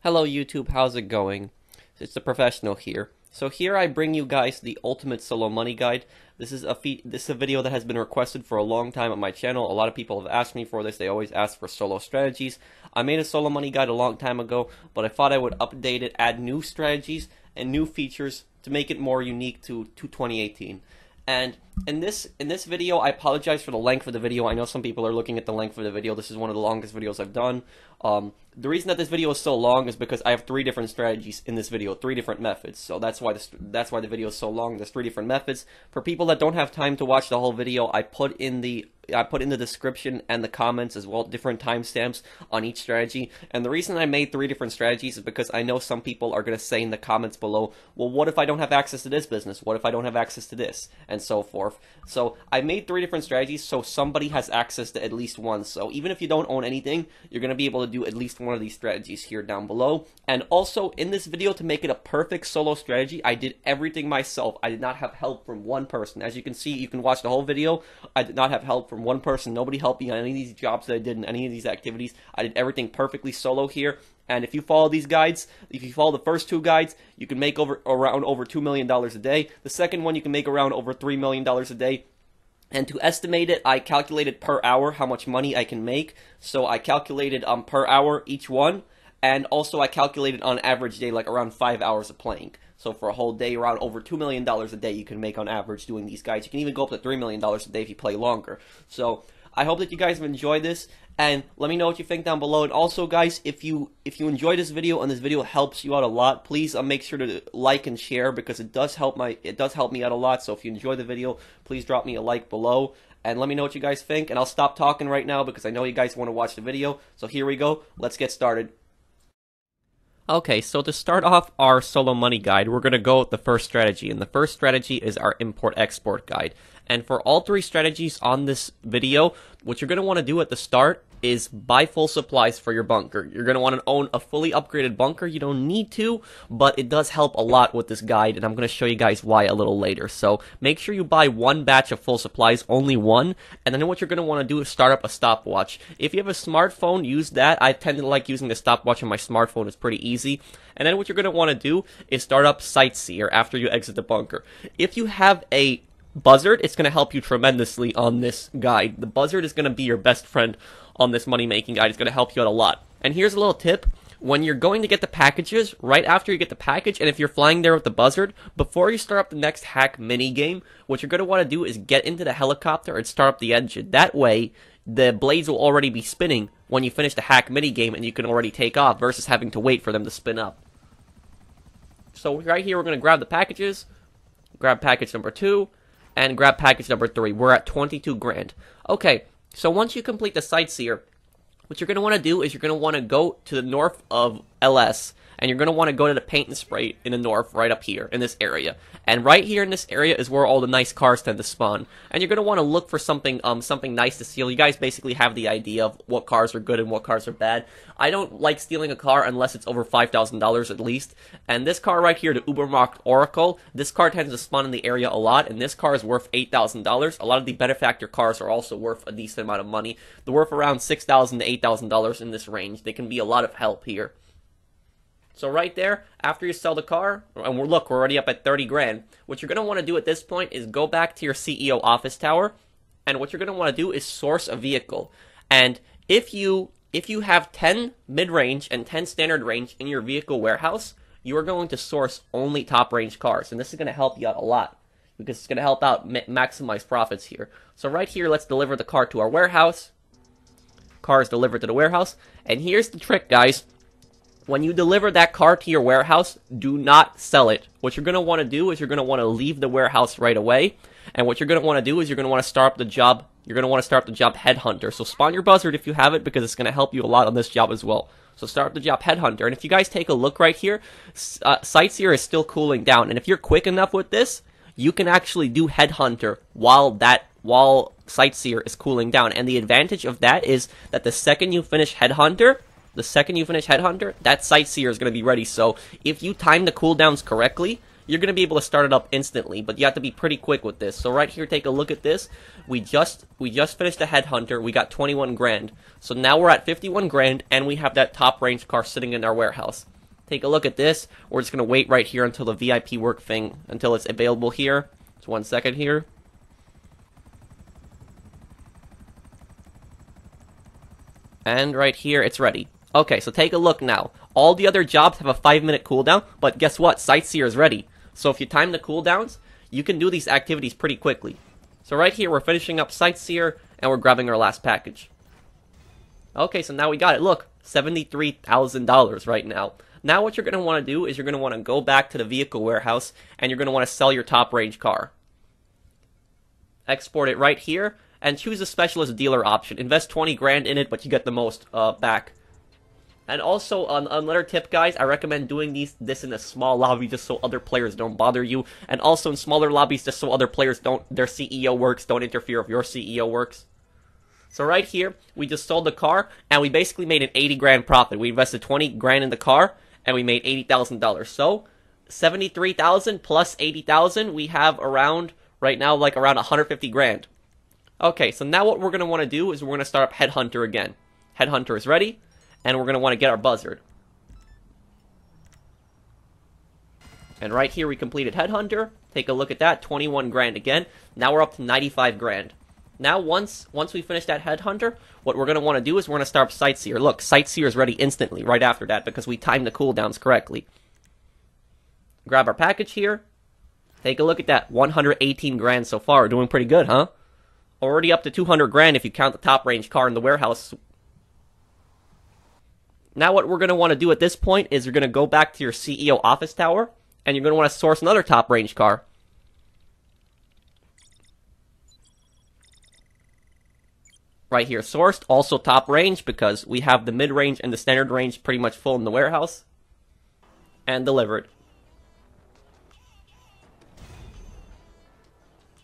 Hello YouTube, how's it going? It's the professional here. So here I bring you guys the ultimate solo money guide. This is a video that has been requested for a long time on my channel. A lot of people have asked me for this. They always ask for solo strategies. I made a solo money guide a long time ago, but I thought I would update it, add new strategies and new features to make it more unique to 2018. And in this video, I apologize for the length of the video. I know some people are looking at the length of the video. This is one of the longest videos I've done. The reason that this video is so long is because I have 3 different strategies in this video, 3 different methods. So that's why the video is so long. There's 3 different methods. For people that don't have time to watch the whole video, I put in the description and the comments as well different timestamps on each strategy. And the reason I made 3 different strategies is because I know some people are going to say in the comments below, well, what if I don't have access to this business? What if I don't have access to this? And so forth. So I made 3 different strategies so somebody has access to at least one. So even if you don't own anything, you're going to be able to do at least one of these strategies here down below. And also in this video, to make it a perfect solo strategy, I did everything myself. I did not have help from one person. As you can see, you can watch the whole video. I did not have help from one person. Nobody helped me on any of these jobs that I did in any of these activities. I did everything perfectly solo here. And if you follow these guides, if you follow the first 2 guides, you can make around over $2 million a day. The second one, you can make around over $3 million a day. And to estimate it, I calculated per hour how much money I can make. So I calculated per hour each one. And also I calculated on average day like around 5 hours of playing. So for a whole day, around over $2 million a day you can make on average doing these guides. You can even go up to $3 million a day if you play longer. So I hope that you guys have enjoyed this, and let me know what you think down below. And also, guys, if you enjoy this video and this video helps you out a lot, please make sure to like and share, because it does help me out a lot. So if you enjoy the video, please drop me a like below and let me know what you guys think. And I'll stop talking right now because I know you guys want to watch the video. So here we go. Let's get started. Okay, so to start off our solo money guide, we're going to go with the first strategy, and the first strategy is our import-export guide. And for all 3 strategies on this video, what you're going to want to do at the start is buy full supplies for your bunker. You're going to want to own a fully upgraded bunker. You don't need to, but it does help a lot with this guide, and I'm going to show you guys why a little later. So make sure you buy 1 batch of full supplies, only 1, and then what you're going to want to do is start up a stopwatch. If you have a smartphone, use that. I tend to like using the stopwatch on my smartphone. It's pretty easy. And then what you're going to want to do is start up Sightseer after you exit the bunker. If you have a buzzard, it's going to help you tremendously on this guide. The buzzard is going to be your best friend on this money making guide. It's going to help you out a lot. And here's a little tip. When you're going to get the packages, right after you get the package, and if you're flying there with the buzzard, before you start up the next hack mini game, what you're going to want to do is get into the helicopter and start up the engine. That way, the blades will already be spinning when you finish the hack mini game, and you can already take off versus having to wait for them to spin up. So right here, we're going to grab the packages, grab package number 2, and grab package number 3. We're at 22 grand. Okay, so once you complete the Sightseer, what you're going to want to do is you're going to want to go to the north of LS, and you're going to want to go to the paint and spray in the north, right up here in this area. And right here in this area is where all the nice cars tend to spawn. And you're going to want to look for something nice to steal. You guys basically have the idea of what cars are good and what cars are bad. I don't like stealing a car unless it's over $5,000 at least. And this car right here, the Ubermarkt Oracle, this car tends to spawn in the area a lot, and this car is worth $8,000. A lot of the benefactor cars are also worth a decent amount of money. They're worth around $6,000 to $8,000 in this range. They can be a lot of help here. So right there, after you sell the car, and we're already up at 30 grand, what you're going to want to do at this point is go back to your CEO office tower, and what you're going to want to do is source a vehicle. And if you have 10 mid-range and 10 standard range in your vehicle warehouse, you are going to source only top-range cars, and this is going to help you out a lot, because it's going to help out maximize profits here. So right here, let's deliver the car to our warehouse. Car is delivered to the warehouse, and here's the trick, guys. When you deliver that car to your warehouse, do not sell it. What you're going to want to do is you're going to want to leave the warehouse right away. And what you're going to want to do is you're going to want to start up the job. You're going to want to start up the job Headhunter. So spawn your buzzard if you have it, because it's going to help you a lot on this job as well. So start up the job Headhunter. And if you guys take a look right here, Sightseer is still cooling down. And if you're quick enough with this, you can actually do Headhunter while Sightseer is cooling down. And the advantage of that is that the second you finish Headhunter, that Sightseer is going to be ready. So if you time the cooldowns correctly, you're going to be able to start it up instantly, but you have to be pretty quick with this. So right here, take a look at this. We just finished the Headhunter. We got 21 grand. So now we're at 51 grand, and we have that top range car sitting in our warehouse. Take a look at this. We're just going to wait right here until the VIP work thing, until it's available here. Just 1 second here. And right here, it's ready. Okay, so take a look now. All the other jobs have a 5-minute cooldown, but guess what? Sightseer is ready. So if you time the cooldowns, you can do these activities pretty quickly. So right here, we're finishing up Sightseer, and we're grabbing our last package. Okay, so now we got it. Look, $73,000 right now. Now what you're going to want to do is you're going to want to go back to the vehicle warehouse, and you're going to want to sell your top range car. Export it right here, and choose a specialist dealer option. Invest 20 grand in it, but you get the most back. And also, another tip, guys, I recommend doing this in a small lobby just so other players don't bother you. And also in smaller lobbies just so other players their CEO works don't interfere with your CEO works. So right here, we just sold the car, and we basically made an 80 grand profit. We invested 20 grand in the car, and we made $80,000. So, 73,000 plus 80,000, we have around, right now, like around 150 grand. Okay, so now what we're going to want to do is we're going to start up Headhunter again. Headhunter is ready. And we're going to want to get our buzzard. And right here we completed Headhunter. Take a look at that, 21 grand again. Now we're up to 95 grand. Now once we finish that Headhunter, what we're going to want to do is we're going to start Sightseer. Look, Sightseer is ready instantly right after that because we timed the cooldowns correctly. Grab our package here. Take a look at that, 118 grand so far. We're doing pretty good, huh? Already up to 200 grand if you count the top range car in the warehouse. Now what we're going to want to do at this point is you're going to go back to your CEO office tower, and you're going to want to source another top range car. Right here, sourced, also top range, because we have the mid-range and the standard range pretty much full in the warehouse. And delivered.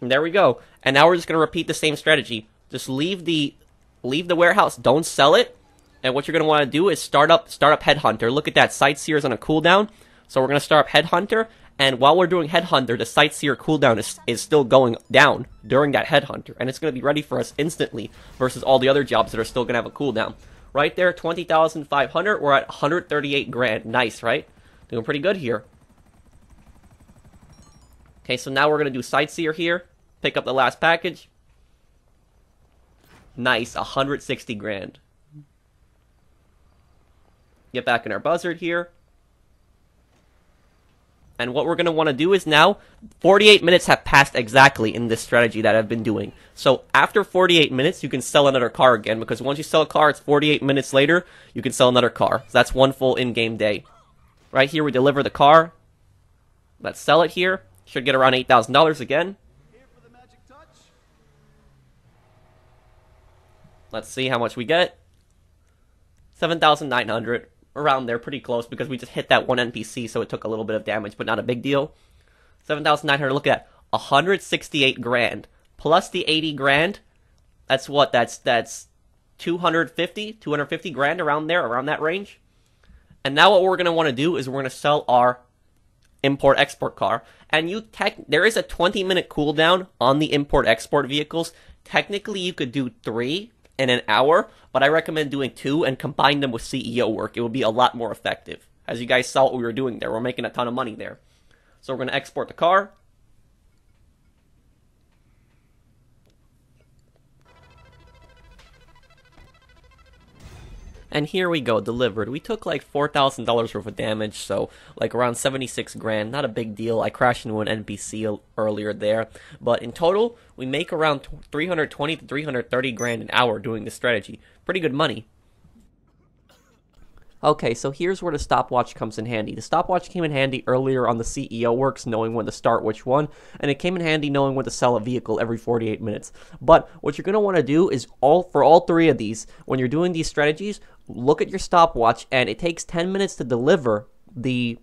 And there we go. And now we're just going to repeat the same strategy. Just leave the warehouse, don't sell it. And what you're going to want to do is start up Headhunter. Look at that, Sightseer is on a cooldown. So we're going to start up Headhunter. And while we're doing Headhunter, the Sightseer cooldown is still going down during that Headhunter. And it's going to be ready for us instantly versus all the other jobs that are still going to have a cooldown. Right there, 20,500. We're at 138 grand. Nice, right? Doing pretty good here. Okay, so now we're going to do Sightseer here. Pick up the last package. Nice, 160 grand. Get back in our buzzard here. And what we're going to want to do is now, 48 minutes have passed exactly in this strategy that I've been doing. So after 48 minutes, you can sell another car again, because once you sell a car, it's 48 minutes later, you can sell another car. So that's one full in-game day. Right here, we deliver the car. Let's sell it here. Should get around $8,000 again. Let's see how much we get. 7,900. Around there, pretty close, because we just hit that one NPC, so it took a little bit of damage, but not a big deal. 7,900, look at that, 168 grand. Plus the 80 grand, that's what, that's 250 grand around there, around that range. And now what we're going to want to do is we're going to sell our import-export car. And there is a 20-minute cooldown on the import-export vehicles. Technically, you could do 3 in an hour, but I recommend doing 2 and combine them with CEO work. It will be a lot more effective. As you guys saw what we were doing there, we're making a ton of money there. So we're going to export the car. And here we go, delivered. We took like $4,000 worth of damage, so like around 76 grand. Not a big deal. I crashed into an NPC earlier there. But in total, we make around 320 to 330 grand an hour doing this strategy. Pretty good money. Okay, so here's where the stopwatch comes in handy. The stopwatch came in handy earlier on the CEO works, knowing when to start which one, and it came in handy knowing when to sell a vehicle every 48 minutes. But what you're going to want to do is, for all 3 of these, when you're doing these strategies, look at your stopwatch, and it takes 10 minutes to deliver the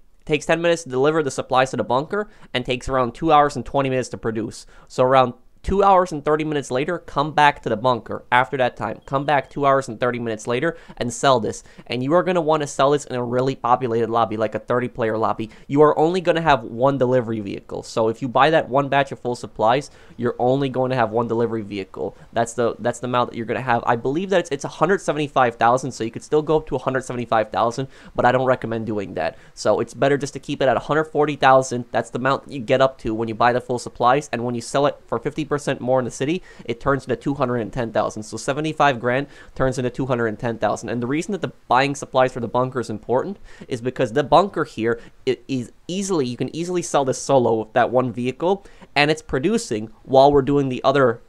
supplies to the bunker, and takes around 2 hours and 20 minutes to produce. So around 2 hours and 30 minutes later, come back to the bunker. After that time, come back 2 hours and 30 minutes later and sell this. And you are going to want to sell this in a really populated lobby, like a 30-player lobby. You are only going to have one delivery vehicle. So if you buy that one batch of full supplies, you're only going to have one delivery vehicle. That's the amount that you're going to have. I believe that it's 175,000, so you could still go up to 175,000, but I don't recommend doing that. So it's better just to keep it at 140,000. That's the amount that you get up to when you buy the full supplies, and when you sell it for 50% more in the city, it turns into 210,000. So 75 grand turns into 210,000. And the reason that the buying supplies for the bunker is important is because the bunker here, you can easily sell this solo with that one vehicle, and it's producing while we're doing the other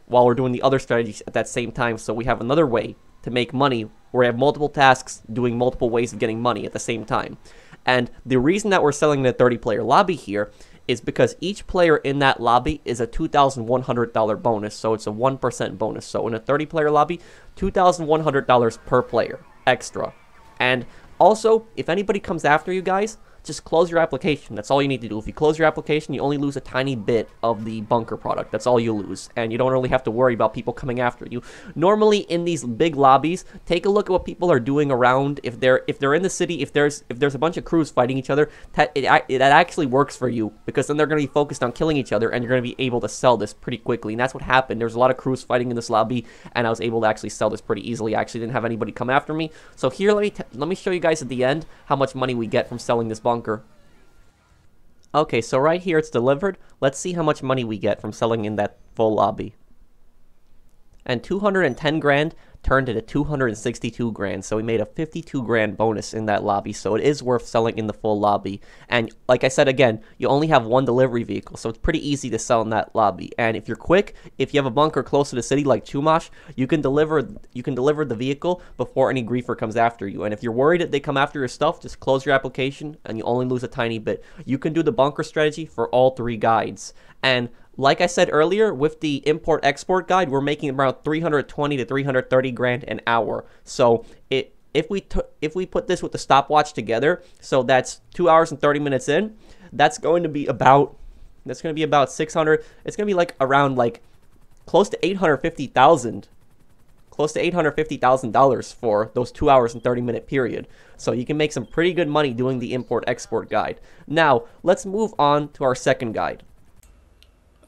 strategies at that same time. So we have another way to make money where we have multiple tasks doing multiple ways of getting money at the same time. And the reason that we're selling the 30-player lobby here is because each player in that lobby is a $2,100 bonus, so it's a 1% bonus. So in a 30-player lobby, $2,100 per player extra. And also, if anybody comes after you guys, just close your application. That's all you need to do. If you close your application, you only lose a tiny bit of the bunker product. That's all you lose. And you don't really have to worry about people coming after you. Normally, in these big lobbies, take a look at what people are doing around. If they're in the city, if there's a bunch of crews fighting each other, that actually works for you, because then they're going to be focused on killing each other, and you're going to be able to sell this pretty quickly. And that's what happened. There's a lot of crews fighting in this lobby, and I was able to actually sell this pretty easily. I actually didn't have anybody come after me. So here, let me show you guys at the end how much money we get from selling this bunker. Okay, so right here it's delivered. Let's see how much money we get from selling in that full lobby. And 210 grand turned into 262 grand, so we made a 52 grand bonus in that lobby, so it is worth selling in the full lobby. And like I said again, you only have one delivery vehicle, so it's pretty easy to sell in that lobby. And if you're quick, if you have a bunker close to the city like Chumash, you can deliver the vehicle before any griefer comes after you. And if you're worried that they come after your stuff, just close your application and you only lose a tiny bit. You can do the bunker strategy for all three guides. And like I said earlier, with the import-export guide, we're making about 320 to 330 grand an hour. So if we put this with the stopwatch together, so that's 2 hours and 30 minutes in, that's going to be about 600. It's going to be like around like close to $850,000 for those 2 hours and 30-minute period. So you can make some pretty good money doing the import-export guide. Now, let's move on to our second guide.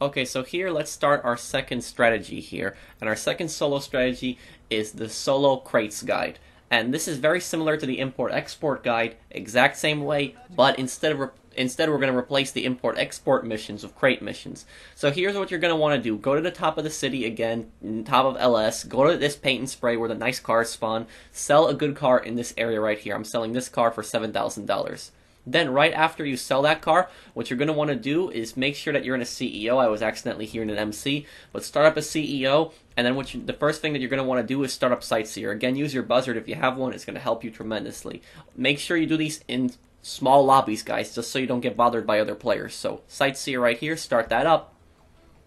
Okay, so here let's start our second strategy here. And our second solo strategy is the solo crates guide. And this is very similar to the import-export guide, exact same way, but instead we're going to replace the import-export missions with crate missions. So here's what you're going to want to do. Go to the top of the city again, top of LS, go to this paint and spray where the nice cars spawn, sell a good car in this area right here. I'm selling this car for $7,000. Then right after you sell that car, what you're going to want to do is make sure that you're in a CEO. I was accidentally here in an MC, but start up a CEO, and then the first thing that you're going to want to do is start up Sightseer. Again, use your buzzard if you have one. It's going to help you tremendously. Make sure you do these in small lobbies, guys, just so you don't get bothered by other players. So Sightseer right here, start that up.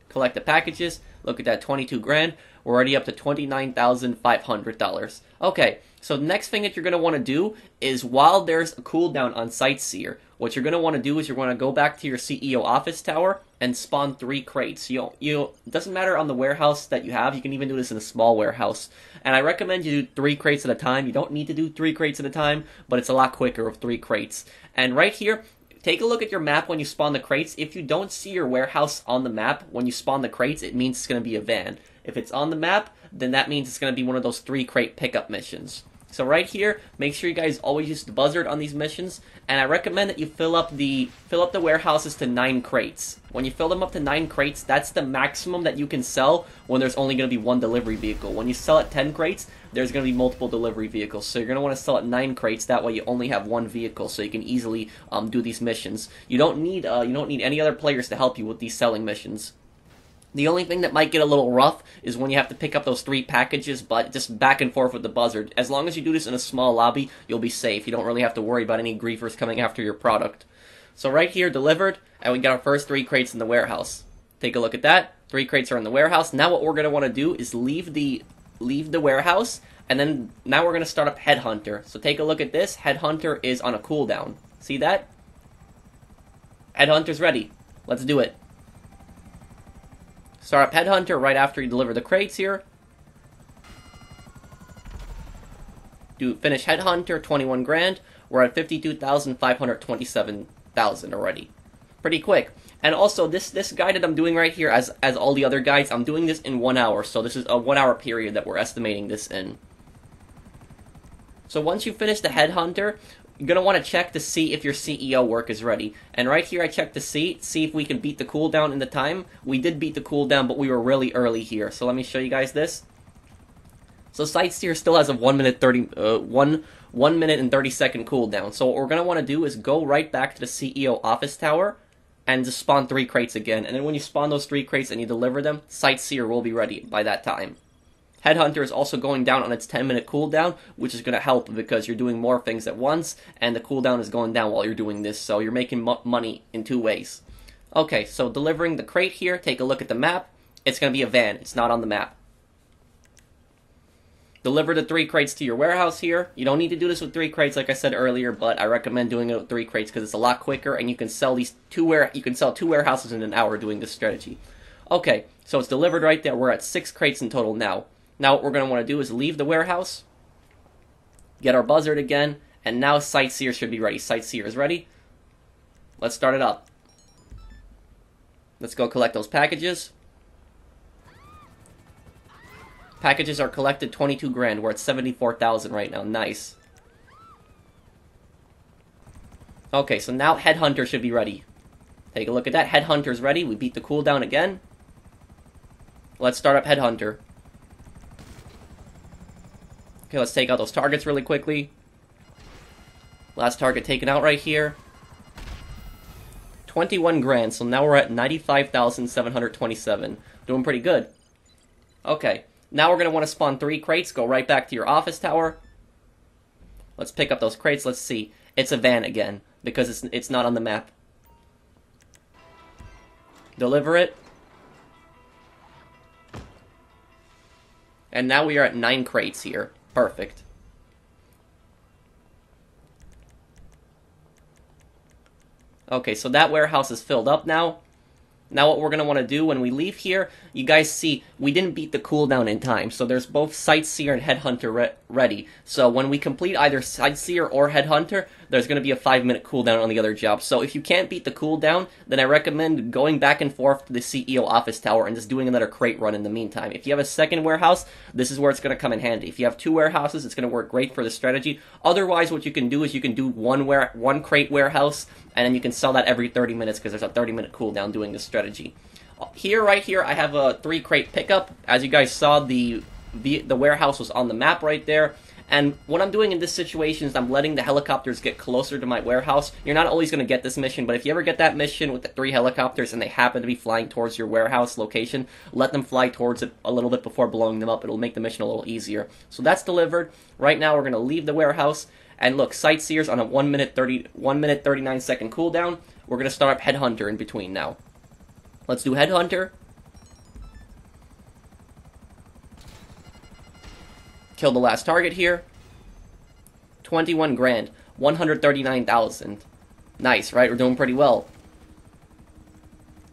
Collect the packages. Look at that, 22 grand. We're already up to $29,500. Okay, so the next thing that you're going to want to do is, while there's a cooldown on Sightseer, what you're going to want to do is you're going to go back to your CEO office tower and spawn 3 crates. It doesn't matter on the warehouse that you have. You can even do this in a small warehouse. And I recommend you do 3 crates at a time. You don't need to do 3 crates at a time, but it's a lot quicker with 3 crates. And right here, take a look at your map when you spawn the crates. If you don't see your warehouse on the map when you spawn the crates, it means it's going to be a van. If it's on the map, then that means it's going to be one of those 3 crate pickup missions. So right here, make sure you guys always use the buzzard on these missions, and I recommend that you fill up the warehouses to 9 crates. When you fill them up to 9 crates, that's the maximum that you can sell when there's only going to be 1 delivery vehicle. When you sell at 10 crates, there's going to be multiple delivery vehicles. So you're going to want to sell at 9 crates. That way you only have 1 vehicle, so you can easily do these missions. You don't need any other players to help you with these selling missions. The only thing that might get a little rough is when you have to pick up those 3 packages, but just back and forth with the buzzard. As long as you do this in a small lobby, you'll be safe. You don't really have to worry about any griefers coming after your product. So right here, delivered, and we got our first 3 crates in the warehouse. Take a look at that. 3 crates are in the warehouse. Now what we're going to want to do is leave the warehouse, and then now we're going to start up Headhunter. So take a look at this. Headhunter is on a cooldown. See that? Headhunter's ready. Let's do it. Start up Headhunter right after you deliver the crates here. Do finish Headhunter, 21 grand. We're at 52,527,000 already. Pretty quick. And also, this guide that I'm doing right here, as all the other guides, I'm doing this in 1 hour. So this is a 1 hour period that we're estimating this in. So once you finish the Headhunter, you're going to want to check to see if your CEO work is ready. And right here I checked to see if we can beat the cooldown in the time. We did beat the cooldown, but we were really early here. So let me show you guys this. So Sightseer still has a 1 minute and 30 second cooldown. So what we're going to want to do is go right back to the CEO office tower and just spawn 3 crates again. And then when you spawn those 3 crates and you deliver them, Sightseer will be ready by that time. Headhunter is also going down on its 10-minute cooldown, which is going to help because you're doing more things at once, and the cooldown is going down while you're doing this, so you're making money in 2 ways. Okay, so delivering the crate here, take a look at the map. It's going to be a van. It's not on the map. Deliver the 3 crates to your warehouse here. You don't need to do this with 3 crates like I said earlier, but I recommend doing it with 3 crates because it's a lot quicker, and you can sell these 2 warehouses in an hour doing this strategy. Okay, so it's delivered right there. We're at 6 crates in total now. Now what we're going to want to do is leave the warehouse, get our buzzard again, and now Sightseer should be ready. Sightseer is ready. Let's start it up. Let's go collect those packages. Packages are collected, 22 grand. We're at 74,000 right now. Nice. Okay, so now Headhunter should be ready. Take a look at that. Headhunter's ready. We beat the cooldown again. Let's start up Headhunter. Okay, let's take out those targets really quickly. Last target taken out right here. 21 grand, so now we're at 95,727. Doing pretty good. Okay, now we're going to want to spawn 3 crates. Go right back to your office tower. Let's pick up those crates. Let's see. It's a van again, because it's not on the map. Deliver it. And now we are at 9 crates here. Perfect. Okay, so that warehouse is filled up now. Now what we're going to want to do when we leave here, you guys see, we didn't beat the cooldown in time. So there's both Sightseer and Headhunter ready. So when we complete either Sightseer or Headhunter, there's going to be a 5-minute cooldown on the other job. So if you can't beat the cooldown, then I recommend going back and forth to the CEO office tower and just doing another crate run in the meantime. If you have a second warehouse, this is where it's going to come in handy. If you have 2 warehouses, it's going to work great for the strategy. Otherwise, what you can do is you can do one crate warehouse, and then you can sell that every 30 minutes because there's a 30-minute cooldown doing this strategy. Here, right here, I have a 3 crate pickup. As you guys saw, the warehouse was on the map right there. And what I'm doing in this situation is I'm letting the helicopters get closer to my warehouse. You're not always going to get this mission, but if you ever get that mission with the 3 helicopters and they happen to be flying towards your warehouse location, let them fly towards it a little bit before blowing them up. It'll make the mission a little easier. So that's delivered. Right now, we're going to leave the warehouse. And look, Sightseer's on a 1 minute 39 second cooldown. We're going to start up Headhunter in between now. Let's do Headhunter. Kill the last target here. 21 grand. 139,000. Nice, right? We're doing pretty well.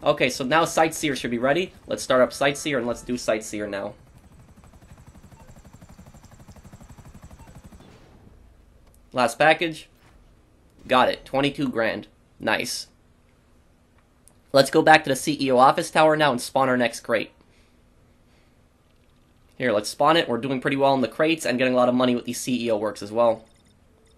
Okay, so now Sightseer should be ready. Let's start up Sightseer and let's do Sightseer now. Last package. Got it. 22 grand. Nice. Let's go back to the CEO office tower now and spawn our next crate. Here, let's spawn it. We're doing pretty well in the crates and getting a lot of money with these CEO works as well.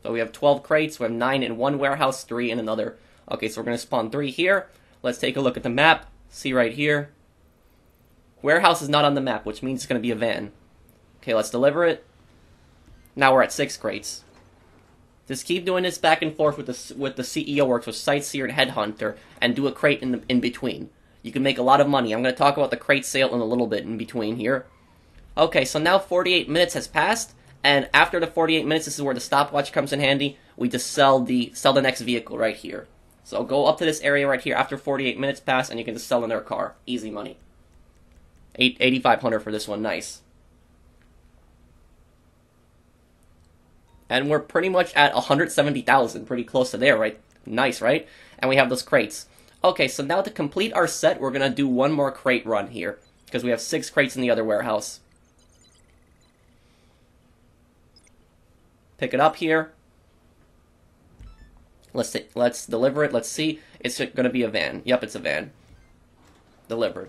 So we have 12 crates. We have 9 in one warehouse, 3 in another. Okay, so we're going to spawn 3 here. Let's take a look at the map. See right here. Warehouse is not on the map, which means it's going to be a van. Okay, let's deliver it. Now we're at 6 crates. Just keep doing this back and forth with the CEO works with Sightseer and Headhunter, and do a crate in between. You can make a lot of money. I'm going to talk about the crate sale in a little bit in between here. Okay, so now 48 minutes has passed, and after the 48 minutes, this is where the stopwatch comes in handy. We just sell the next vehicle right here. So go up to this area right here after 48 minutes pass, and you can just sell another car. Easy money. 8,500 for this one. Nice. And we're pretty much at 170,000, pretty close to there, right? Nice, right? And we have those crates. Okay, so now to complete our set, we're going to do one more crate run here. because we have 6 crates in the other warehouse. Pick it up here. Let's deliver it. Let's see. It's going to be a van. Yep, it's a van. Delivered.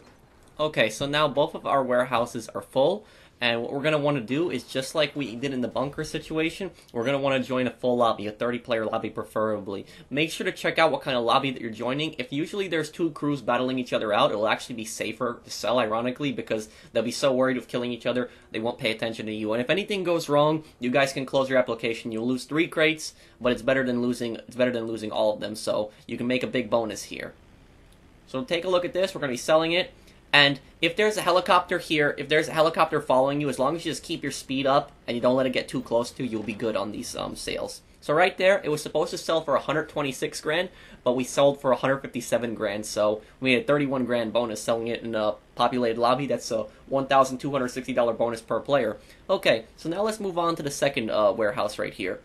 Okay, so now both of our warehouses are full. And what we're going to want to do is, just like we did in the bunker situation, we're going to want to join a full lobby, a 30-player lobby preferably. Make sure to check out what kind of lobby that you're joining. If usually there's 2 crews battling each other out, it'll actually be safer to sell, ironically, because they'll be so worried of killing each other, they won't pay attention to you. And if anything goes wrong, you guys can close your application. You'll lose 3 crates, but it's better than losing all of them, so you can make a big bonus here. So take a look at this. We're going to be selling it. And if there's a helicopter here, if there's a helicopter following you, as long as you just keep your speed up and you don't let it get too close to you, you'll be good on these sales. So right there, it was supposed to sell for 126 grand, but we sold for 157 grand. So we made a 31 grand bonus selling it in a populated lobby. That's a $1,260 bonus per player. Okay, so now let's move on to the second warehouse right here.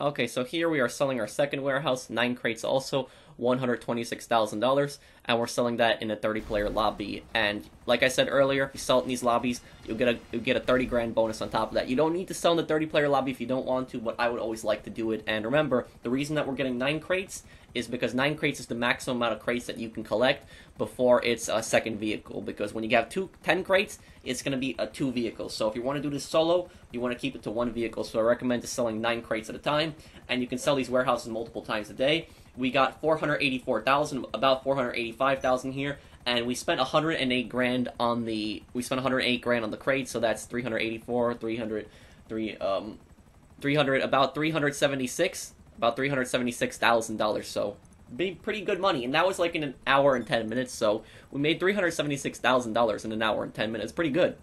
Okay, so here we are selling our second warehouse, 9 crates also, $126,000, and we're selling that in a 30-player lobby. And like I said earlier, if you sell it in these lobbies, you'll get a 30 grand bonus on top of that. You don't need to sell in the 30-player lobby if you don't want to, but I would always like to do it. And remember, the reason that we're getting 9 crates is because 9 crates is the maximum amount of crates that you can collect before it's a second vehicle. Because when you have 10 crates, it's going to be 2 vehicles. So if you want to do this solo, you want to keep it to 1 vehicle. So I recommend just selling 9 crates at a time, and you can sell these warehouses multiple times a day. We got 484,000, about 485,000 here, and we spent 108 grand on the crates. So that's 384, 300, about 376. About $376,000, so pretty good money. And that was like in an hour and 10 minutes, so we made $376,000 in an hour and 10 minutes. Pretty good.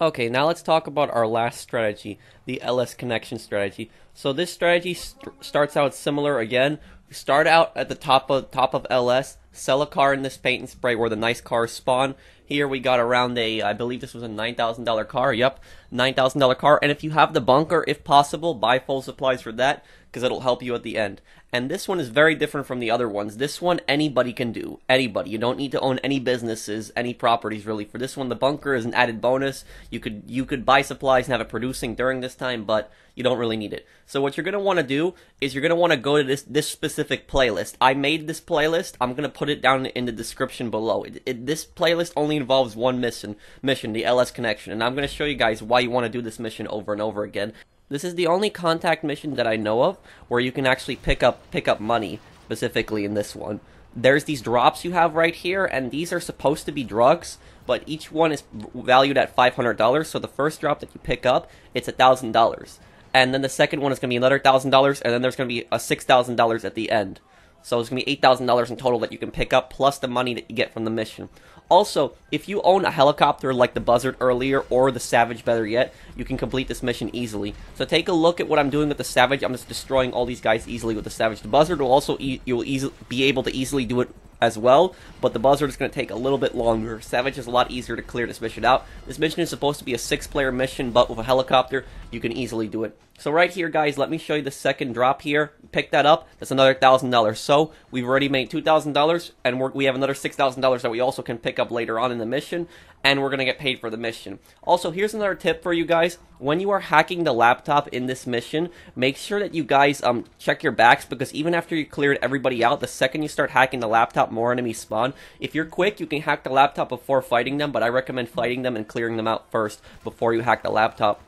Okay, now let's talk about our last strategy, the LS connection strategy. So this strategy starts out similar again. We start out at the top of LS, sell a car in this paint and spray where the nice cars spawn. Here we got around I believe this was a $9,000 car. Yep, $9,000 car. And if you have the bunker, if possible, buy full supplies for that, because it'll help you at the end. And this one is very different from the other ones. This one, anybody can do. Anybody. You don't need to own any businesses, any properties, really. For this one, the bunker is an added bonus. You could buy supplies and have it producing during this time, but you don't really need it. So what you're going to want to do is you're going to want to go to this specific playlist. I made this playlist. I'm going to put it down in the description below. This playlist only involves one mission, the LS connection. And I'm going to show you guys why you want to do this mission over and over again. This is the only contact mission that I know of where you can actually pick up money, specifically in this one. There's these drops you have right here, and these are supposed to be drugs, but each one is valued at $500. So the first drop that you pick up, it's $1,000. And then the second one is going to be another $1,000, and then there's going to be a $6,000 at the end. So it's going to be $8,000 in total that you can pick up, plus the money that you get from the mission. Also, if you own a helicopter like the Buzzard earlier, or the Savage better yet, you can complete this mission easily. So take a look at what I'm doing with the Savage. I'm just destroying all these guys easily with the Savage. The Buzzard will also, you'll be able to easily do it as well, but the Buzzard is going to take a little bit longer. Savage is a lot easier to clear this mission out. This mission is supposed to be a 6-player mission, but with a helicopter, you can easily do it. So right here, guys, let me show you the second drop here. Pick that up. That's another $1,000. So we've already made $2,000, and we have another $6,000 that we also can pick up later on in the mission, and we're going to get paid for the mission. Also, here's another tip for you guys. When you are hacking the laptop in this mission, make sure that you guys check your backs, because even after you cleared everybody out, the second you start hacking the laptop, more enemies spawn. If you're quick, you can hack the laptop before fighting them, but I recommend fighting them and clearing them out first before you hack the laptop.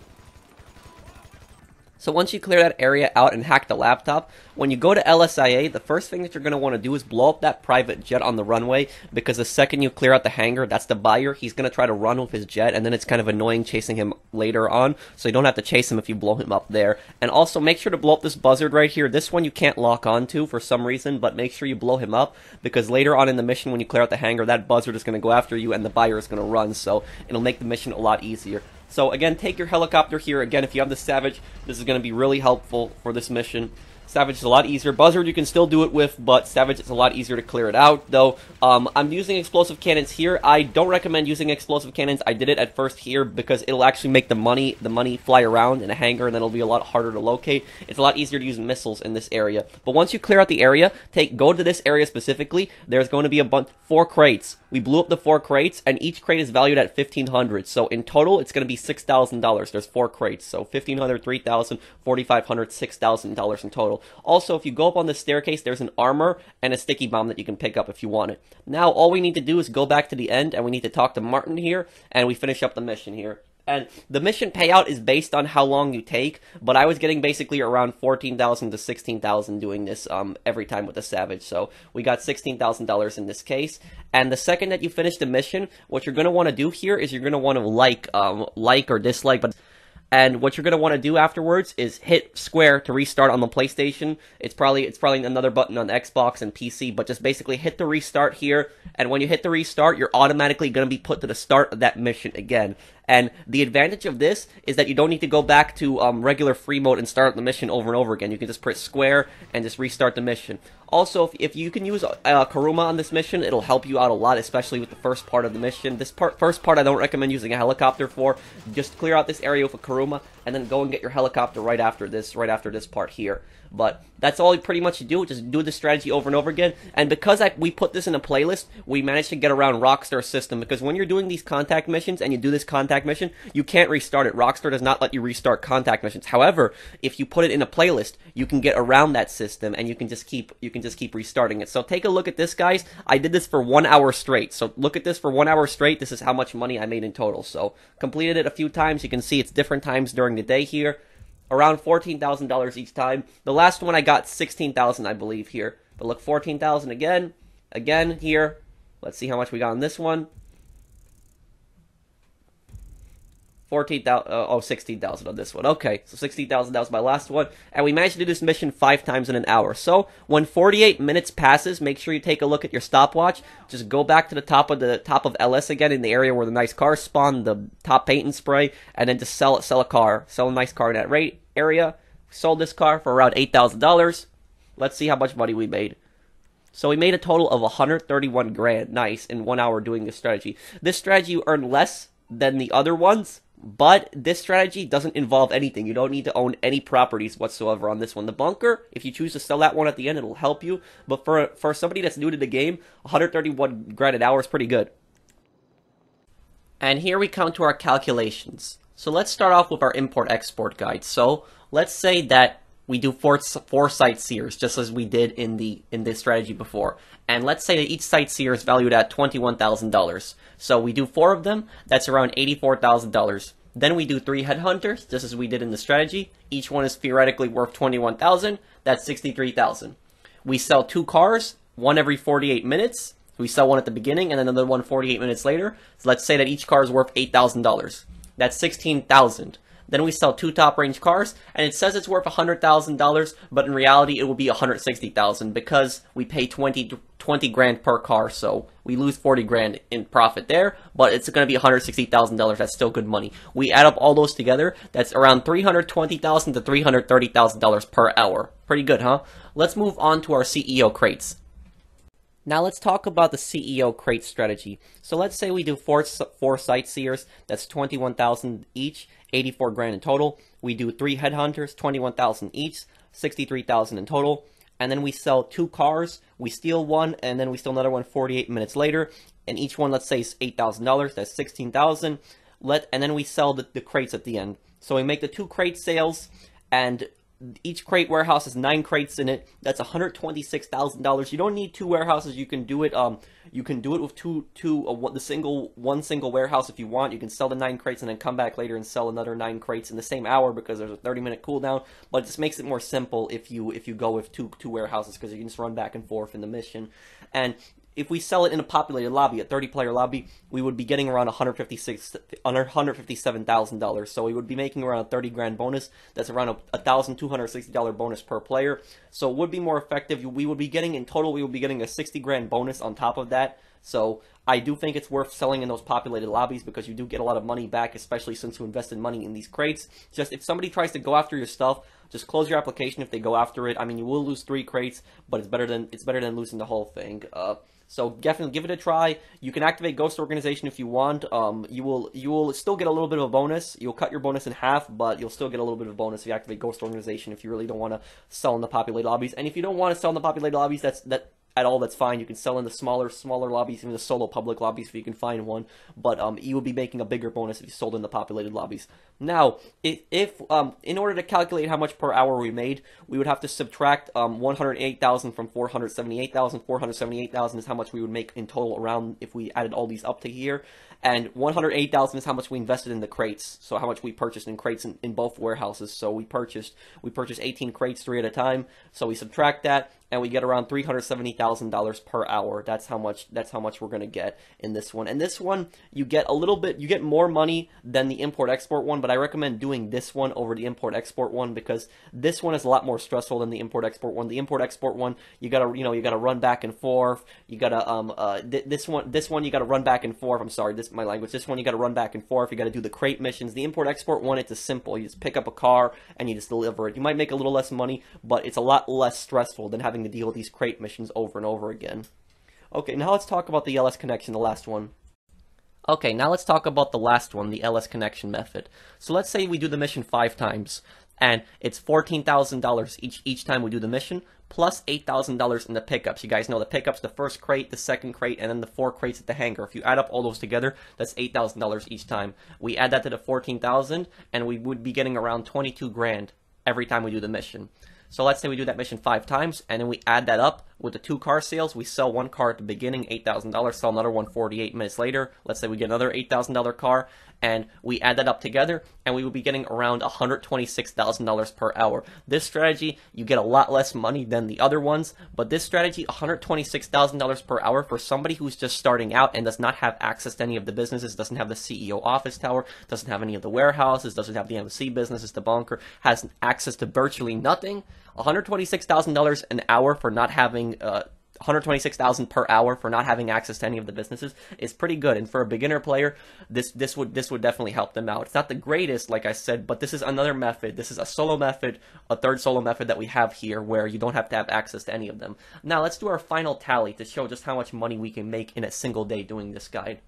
So once you clear that area out and hack the laptop, when you go to LSIA, the first thing that you're going to want to do is blow up that private jet on the runway, because the second you clear out the hangar, that's the buyer. He's going to try to run with his jet, and then it's kind of annoying chasing him later on, so you don't have to chase him if you blow him up there. And also, make sure to blow up this Buzzard right here. This one you can't lock onto for some reason, but make sure you blow him up, because later on in the mission, when you clear out the hangar, that Buzzard is going to go after you, and the buyer is going to run, so it'll make the mission a lot easier. So again, take your helicopter here. Again, if you have the Savage, this is going to be really helpful for this mission. Savage is a lot easier. Buzzard you can still do it with, but Savage is a lot easier to clear it out, though. I'm using explosive cannons here. I don't recommend using explosive cannons. I did it at first here because it'll actually make the money fly around in a hangar, and then it'll be a lot harder to locate. It's a lot easier to use missiles in this area. But once you clear out the area, go to this area specifically. There's going to be 4 crates. We blew up the 4 crates, and each crate is valued at $1,500. So in total, it's going to be $6,000. There's 4 crates, so $1,500, $3,000, $4,500, $6,000 in total. Also, if you go up on the staircase, there's an armor and a sticky bomb that you can pick up if you want it. Now, all we need to do is go back to the end, and we need to talk to Martin here, and we finish up the mission here. And the mission payout is based on how long you take, but I was getting basically around 14,000 to 16,000 doing this every time with the Savage. So we got $16,000 in this case. And the second that you finish the mission, what you're going to want to do here is you're going to want to like or dislike, and what you're going to want to do afterwards is hit square to restart on the PlayStation. It's probably another button on Xbox and PC, but just basically hit the restart here. And when you hit the restart, you're automatically going to be put to the start of that mission again. And the advantage of this is that you don't need to go back to regular free mode and start the mission over and over again. You can just press square and just restart the mission. Also, if you can use Kuruma on this mission, it'll help you out a lot, especially with the first part of the mission. First part I don't recommend using a helicopter for. Just clear out this area with a Kuruma, and then go and get your helicopter right after this part here. But that's all you pretty much do, just do the strategy over and over again. And because we put this in a playlist, we managed to get around Rockstar's system, because when you're doing these contact missions and you do this contact mission, you can't restart it. Rockstar does not let you restart contact missions. However, if you put it in a playlist, you can get around that system, and you can just keep restarting it. So take a look at this, guys. I did this for 1 hour straight. So look at this for 1 hour straight. This is how much money I made in total. So completed it a few times. You can see it's different times during the day here. Around $14,000 each time. The last one I got $16,000, I believe, here. But look, $14,000 again here. Let's see how much we got on this one. $16,000 on this one. Okay, so $16,000, that was my last one. And we managed to do this mission 5 times in an hour. So when 48 minutes passes, make sure you take a look at your stopwatch. Just go back to the top of LS again, in the area where the nice cars spawn, the top paint and spray, and then just sell a nice car in that area. Sold this car for around $8,000. Let's see how much money we made. So we made a total of 131 grand, nice, in 1 hour doing this strategy. This strategy you earn less than the other ones, but this strategy doesn't involve anything. You don't need to own any properties whatsoever on this one. The bunker, if you choose to sell that one at the end, it'll help you. But for somebody that's new to the game, 131 grand an hour is pretty good. And here we come to our calculations. So let's start off with our import-export guide. So let's say that we do four sightseers, just as we did in this strategy before. And let's say that each sightseer is valued at $21,000. So we do 4 of them, that's around $84,000. Then we do 3 headhunters, just as we did in the strategy. Each one is theoretically worth $21,000, that's $63,000. We sell 2 cars, one every 48 minutes. We sell one at the beginning and another one 48 minutes later. So let's say that each car is worth $8,000. That's $16,000. Then we sell 2 top-range cars, and it says it's worth $100,000, but in reality it will be $160,000 because we pay 20 grand per car, so we lose 40 grand in profit there, but it's going to be $160,000. That's still good money. We add up all those together, that's around $320,000 to $330,000 per hour. Pretty good, huh? Let's move on to our CEO crates. Now let's talk about the CEO crate strategy. So let's say we do four sightseers, that's 21,000 each, 84 grand in total. We do 3 headhunters, 21,000 each, 63,000 in total. And then we sell 2 cars, we steal one, and then we steal another one 48 minutes later. And each one, let's say, is $8,000, that's 16,000. And then we sell the crates at the end. So we make the 2 crate sales, and each crate warehouse has 9 crates in it. That's $126,000. You don't need 2 warehouses. You can do it. You can do it with one single warehouse if you want. You can sell the 9 crates and then come back later and sell another 9 crates in the same hour because there's a 30-minute cooldown. But it just makes it more simple if you go with two warehouses because you can just run back and forth in the mission. And if we sell it in a populated lobby, a 30-player lobby, we would be getting around $157,000. So we would be making around a 30 grand bonus. That's around a $1,260 bonus per player. So it would be more effective. We would be getting, in total, we would be getting a 60 grand bonus on top of that. So I do think it's worth selling in those populated lobbies because you do get a lot of money back, especially since you invested money in these crates. Just if somebody tries to go after your stuff, Just close your application if they go after it. I mean, you will lose 3 crates, but it's better than losing the whole thing. So definitely give it a try. You can activate Ghost Organization if you want. You will still get a little bit of a bonus. You'll cut your bonus in half, but you'll still get a little bit of a bonus if you activate Ghost Organization if you really don't want to sell in the populated lobbies. And if you don't want to sell in the populated lobbies, that's fine. You can sell in the smaller lobbies, even the solo public lobbies if you can find one. But you will be making a bigger bonus if you sold in the populated lobbies. Now, if in order to calculate how much per hour we made, we would have to subtract 108,000 from 478,000. 478,000 is how much we would make in total around if we added all these up to here. And 108,000 is how much we invested in the crates. So how much we purchased in crates in both warehouses. So we purchased 18 crates, 3 at a time. So we subtract that, and we get around $370,000 per hour. That's how much we're gonna get in this one. And this one, you get more money than the import-export one, but I recommend doing this one over the import-export one because this one is a lot more stressful than the import-export one. The import-export one, you gotta run back and forth. You gotta this one you gotta run back and forth. I'm sorry, this is my language. This one you gotta run back and forth. You gotta do the crate missions. The import-export one, it's a simple. You just pick up a car and you just deliver it. You might make a little less money, but it's a lot less stressful than having to deal with these crate missions over and over again. Okay, now let's talk about the LS connection, the last one. Okay, now let's talk about the last one, the LS connection method. So let's say we do the mission 5 times, and it's $14,000 each time we do the mission, plus $8,000 in the pickups. You guys know the pickups, the first crate, the second crate, and then the 4 crates at the hangar. If you add up all those together, that's $8,000 each time. We add that to the $14,000, and we would be getting around 22 grand every time we do the mission. So let's say we do that mission 5 times, and then we add that up with the 2 car sales. We sell 1 car at the beginning, $8,000, sell another one 48 minutes later. Let's say we get another $8,000 car, and we add that up together, and we will be getting around $126,000 per hour. This strategy, you get a lot less money than the other ones, but this strategy, $126,000 per hour for somebody who's just starting out and does not have access to any of the businesses, doesn't have the CEO office tower, doesn't have any of the warehouses, doesn't have the MC businesses, the bunker, has access to virtually nothing. $126,000 an hour for not having $126,000 per hour for not having access to any of the businesses is pretty good. And for a beginner player, this would definitely help them out. It's not the greatest, like I said, but this is another method. This is a solo method, a third solo method that we have here where you don't have to have access to any of them. Now let's do our final tally to show just how much money we can make in a single day doing this guide.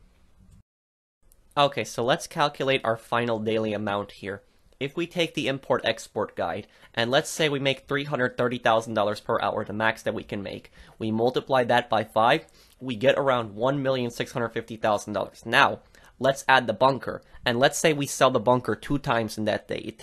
Okay, so let's calculate our final daily amount here. If we take the import-export guide, and let's say we make $330,000 per hour, the max that we can make, we multiply that by 5, we get around $1,650,000. Now, let's add the bunker, and let's say we sell the bunker 2 times in that day.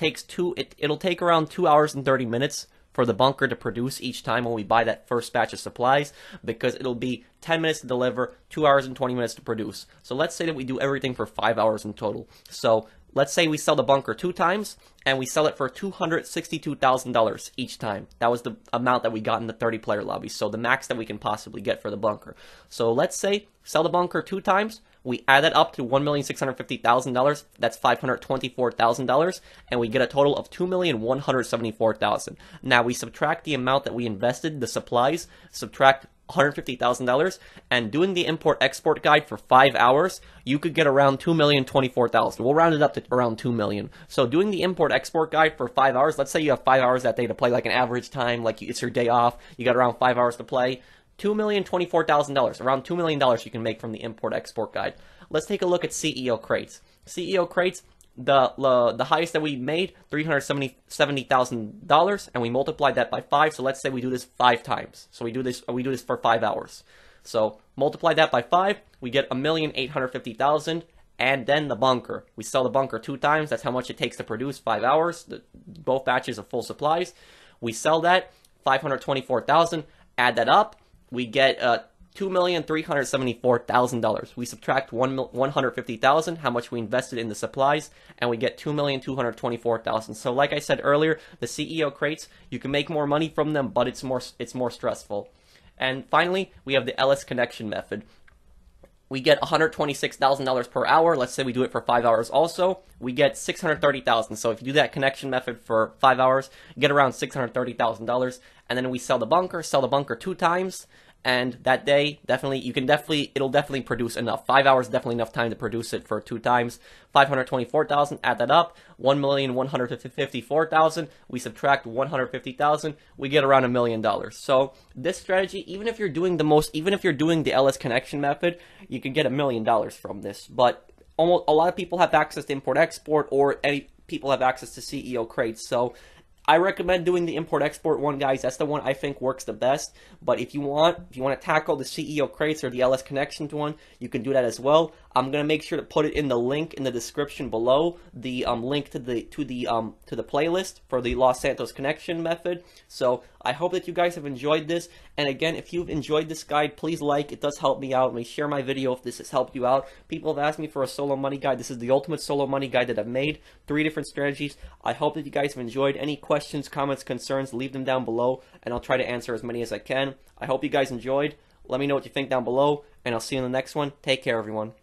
It'll take around 2 hours and 30 minutes for the bunker to produce each time when we buy that first batch of supplies, because it'll be 10 minutes to deliver, 2 hours and 20 minutes to produce. So let's say that we do everything for 5 hours in total. So let's say we sell the bunker 2 times, and we sell it for $262,000 each time. That was the amount that we got in the 30-player lobby, so the max that we can possibly get for the bunker. So let's say, sell the bunker 2 times, we add that up to $1,650,000, that's $524,000, and we get a total of $2,174,000. Now we subtract the amount that we invested, the supplies, subtract $150,000, and doing the import-export guide for 5 hours, you could get around $2,024,000. We'll round it up to around $2 million. So doing the import-export guide for 5 hours, let's say you have 5 hours that day to play, like an average time, like it's your day off, you got around 5 hours to play, $2,024,000, around $2 million you can make from the import-export guide. Let's take a look at CEO crates. CEO crates, the highest that we made, $370,000, and we multiplied that by 5. So let's say we do this 5 times. So we do this for 5 hours. So multiply that by 5, we get $1,850,000. And then the bunker. We sell the bunker 2 times. That's how much it takes to produce 5 hours. Both batches of full supplies. We sell that, $524,000. Add that up. We get $2,374,000. We subtract $150,000, how much we invested in the supplies, and we get $2,224,000. So like I said earlier, the CEO crates, you can make more money from them, but it's more stressful. And finally, we have the LS connection method. We get $126,000 per hour. Let's say we do it for 5 hours also. We get $630,000. So if you do that connection method for 5 hours, you get around $630,000. And then we sell the bunker 2 times. and that day, it'll definitely produce enough. 5 hours is definitely enough time to produce it for 2 times. 524,000, add that up, 1,154,000, we subtract 150,000, we get around $1 million. So this strategy, even if you're doing the LS connection method, you can get $1 million from this. But almost a lot of people have access to import-export, or any people have access to CEO crates. So I recommend doing the import-export one, guys. That's the one I think works the best. But if you want to tackle the CEO crates or the LS connections one, you can do that as well. I'm gonna make sure to put it in the link in the description below, the link to the playlist for the Los Santos connection method. So I hope that you guys have enjoyed this. And again, if you've enjoyed this guide, please like. It does help me out. Please share my video if this has helped you out. People have asked me for a solo money guide. This is the ultimate solo money guide that I've made. 3 different strategies. I hope that you guys have enjoyed. Any questions, comments, concerns, leave them down below, and I'll try to answer as many as I can. I hope you guys enjoyed. Let me know what you think down below, and I'll see you in the next one. Take care, everyone.